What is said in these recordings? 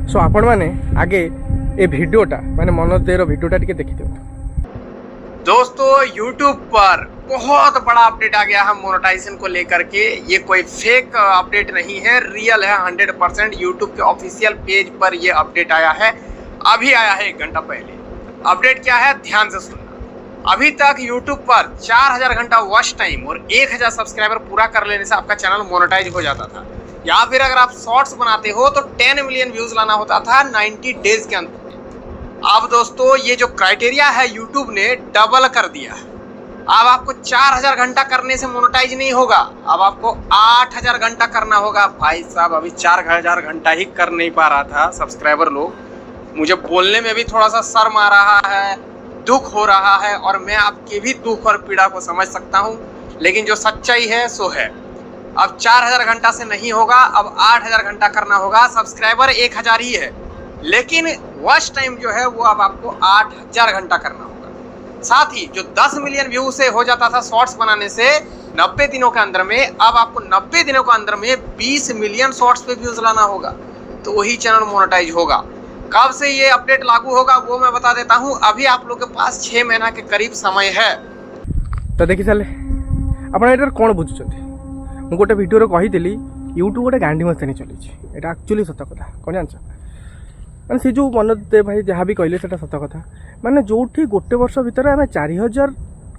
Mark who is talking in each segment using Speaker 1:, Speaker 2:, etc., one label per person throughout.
Speaker 1: सो आपण मैंने आगे ये वीडियोटा माने मनोज देर वीडियोटा टिके देखि दियो।
Speaker 2: दोस्तों YouTube पर बहुत बड़ा अपडेट आ गया है मोनेटाइजेशन को लेकर के। ये कोई फेक अपडेट नहीं है, रियल है 100%। YouTube के ऑफिशियल पेज पर ये अपडेट आया है, अभी आया है 1 घंटा पहले। अपडेट क्या है, ध्यान से सुनना। अभी तक YouTube पर 4000 घंटा वॉच टाइम और 1000 सब्सक्राइबर पूरा कर लेने से आपका चैनल मोनेटाइज हो जाता था, या फिर अगर आप शॉर्ट्स बनाते हो तो 10 मिलियन व्यूज लाना होता था 90 डेज के अंत में। अब दोस्तों ये जो क्राइटेरिया है YouTube ने डबल कर दिया। अब आपको 4000 घंटा करने से मोनेटाइज नहीं होगा, अब आपको 8000 घंटा करना होगा। भाई साहब अभी 4000 घंटा ही कर नहीं पा रहा था सब्सक्राइबर लोग। मुझे बोलने में भी थोड़ा सा शर्म आ रहा है, दुख हो रहा है, और मैं आपके भी दुख और पीड़ा को समझ सकता हूँ, लेकिन जो सच्चाई है सो है। अब 4000 घंटा से नहीं होगा, अब 8000 घंटा करना होगा। सब्सक्राइबर 1000 ही है, लेकिन वॉच टाइम जो है वो अब आपको 8000 घंटा करना होगा। साथ ही जो 10 मिलियन व्यू से हो जाता था शॉर्ट्स बनाने से 90 दिनों के अंदर में, अब आपको 90 दिनों के अंदर में 20 मिलियन शॉर्ट्स पे व्यूज लाना होगा, तो वही चैनल मोनेटाइज होगा। कब से ये अपडेट लागू होगा वो मैं बता देता हूँ। अभी आप लोग के पास 6 महीना के करीब समय है।
Speaker 1: तो देखी सारे ଆପଣ ଏଟାର କ'ଣ ବୁଝୁଛନ୍ତି। ମୁଁ ଗୋଟେ ଭିଡ଼ିଓରେ କହିଥିଲି ୟୁଟ୍ୟୁବ ଗୋଟେ ଗାଣ୍ଡି ମସ୍ତାନି ଚଲେଇଛି। ଏଇଟା ଆକ୍ଚୁଆଲି ସତ କଥା। କ'ଣ ଜାଣିଛ, ମାନେ ସେ ଯେଉଁ ମନୋଜ ଦେବ ଭାଇ ଯାହା ବି କହିଲେ ସେଇଟା ସତ କଥା। ମାନେ ଯେଉଁଠି ଗୋଟେ ବର୍ଷ ଭିତରେ ଆମେ 4000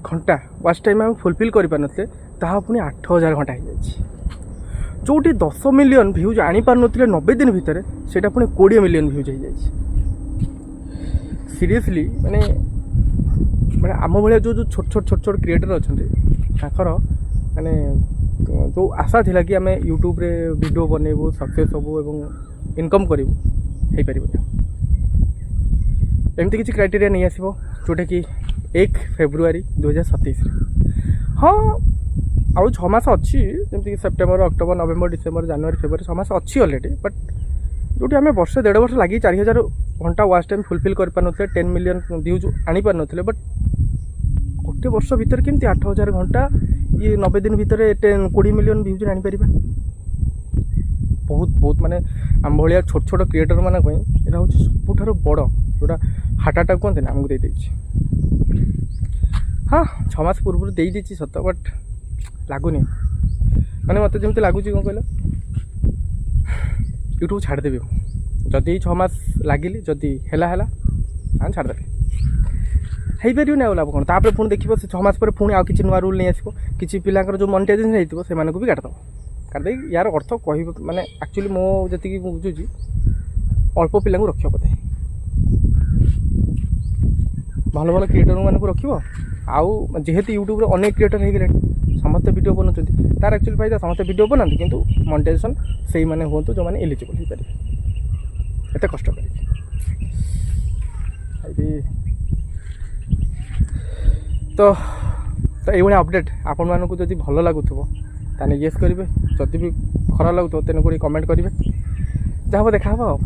Speaker 1: ଘଣ୍ଟା ୱାଚ୍ ଟାଇମ୍ ଆମେ ଫୁଲଫିଲ୍ କରିପାରୁନଥିଲେ, ତାହା ପୁଣି 8000 ଘଣ୍ଟା ହେଇଯାଇଛି। ଯେଉଁଠି 10 ମିଲିୟନ୍ ଭ୍ୟୁଜ୍ ଆଣିପାରୁନଥିଲେ 90 ଦିନ ଭିତରେ, ସେଇଟା ପୁଣି 20 ମିଲିୟନ୍ ଭ୍ୟୁଜ୍ ହେଇଯାଇଛି। ସିରିୟସଲି ମାନେ ମାନେ ଆମ ଭଳିଆ ଯେଉଁ ଛୋଟ ଛୋଟ କ୍ରିଏଟର ଅଛନ୍ତି, ତାଙ୍କର ମାନେ ଯେଉଁ ଆଶା ଥିଲା କି ଆମେ ୟୁଟ୍ୟୁବରେ ଭିଡ଼ିଓ ବନେଇବୁ, ସକ୍ସେସ୍ ହେବୁ ଏବଂ ଇନକମ୍ କରିବୁ, ହେଇପାରିବନି। ଏମିତି କିଛି କ୍ରାଇଟେରିଆ ନେଇ ଆସିବ ଯେଉଁଟାକି 1 ଫେବୃଆରୀ 2027ରେ। ହଁ ଆଉ 6 ମାସ ଅଛି, ଯେମିତିକି ସେପ୍ଟେମ୍ବର, ଅକ୍ଟୋବର, ନଭେମ୍ବର, ଡିସେମ୍ବର, ଜାନୁଆରୀ, ଫେବୃଆରୀ 6 ମାସ ଅଛି ଅଲରେଡ଼ି। ବଟ୍ ଯେଉଁଠି ଆମେ ବର୍ଷେ 1.5 ବର୍ଷ ଲାଗି 4000 ଘଣ୍ଟା ୱାଚ୍ ଟାଇମ୍ ଫୁଲଫିଲ୍ କରିପାରୁନଥିଲେ, 10 ମିଲିୟନ୍ ଭ୍ୟୁଜ୍ ଆଣିପାରୁନଥିଲେ, ବଟ୍ ଗୋଟେ ବର୍ଷ ଭିତରେ କେମିତି 8000 ଘଣ୍ଟା, ଇଏ 90 ଦିନ ଭିତରେ 20 ମିଲିୟନ୍ ଭ୍ୟୁଜ୍ ଆଣିପାରିବା। ବହୁତ ମାନେ ଆମ ଭଳିଆ ଛୋଟ ଛୋଟ କ୍ରିଏଟର ମାନଙ୍କ ପାଇଁ ଏଇଟା ହେଉଛି ସବୁଠାରୁ ବଡ଼ ଯେଉଁଟା ହାର୍ଟ ଆଟାକ୍ କୁହନ୍ତି ନା, ଆମକୁ ଦେଇଦେଇଛି। ହଁ 6 ମାସ ପୂର୍ବରୁ ଦେଇଦେଇଛି ସତ, ବଟ୍ ଲାଗୁନି। ମାନେ ମୋତେ ଯେମିତି ଲାଗୁଛି କ'ଣ କହିଲ, ୟୁଟ୍ୟୁବ୍ ଛାଡ଼ିଦେବି ମୁଁ। ଯଦି 6 ମାସ ଲାଗିଲି, ଯଦି ହେଲା ଛାଡ଼ିଦେବି, ହେଇପାରିବନି। ଆଉ ଲାଭ କ'ଣ? ତାପରେ ପୁଣି ଦେଖିବ ସେ 6 ମାସ ପରେ ପୁଣି ଆଉ କିଛି ନୂଆ ରୁଲ୍ ନେଇ ଆସିବ। କିଛି ପିଲାଙ୍କର ଯେଉଁ ମନିଟାଇଜେସନ୍ ହେଇଥିବ ସେମାନଙ୍କୁ ବି କାଟିଦେବ। କାଟିଦେଇ ୟାର ଅର୍ଥ କହିବ, ମାନେ ଆକ୍ଚୁଆଲି ମୋ ଯେତିକି ମୁଁ ବୁଝୁଛି, ଅଳ୍ପ ପିଲାଙ୍କୁ ରଖିବ ବୋଧେ, ଭଲ ଭଲ କ୍ରିଏଟରମାନଙ୍କୁ ରଖିବ। ଆଉ ଯେହେତୁ ୟୁଟ୍ୟୁବରେ ଅନେକ କ୍ରିଏଟର ହେଇଗଲେଣି, ସମସ୍ତେ ଭିଡ଼ିଓ ବନାଉଛନ୍ତି, ତାର ଆକ୍ଚୁଆଲି ଫାଇଦା ସମସ୍ତେ ଭିଡ଼ିଓ ବନାନ୍ତି, କିନ୍ତୁ ମନିଟାଇଜେସନ୍ ସେଇମାନେ ହୁଅନ୍ତୁ ଯେଉଁମାନେ ଏଲିଜିବଲ୍ ହେଇପାରିବେ, ଏତେ କଷ୍ଟ କରିକି। ତ ଏଇଭଳିଆ ଅପଡ଼େଟ୍ ଆପଣମାନଙ୍କୁ ଯଦି ଭଲ ଲାଗୁଥିବ ତାହେଲେ ୟେସ୍ କରିବେ, ଯଦି ବି ଖରାପ ଲାଗୁଥିବ ତେଣୁ କରି କମେଣ୍ଟ କରିବେ। ଯାହା ହବ ଦେଖା ହବ ଆଉ।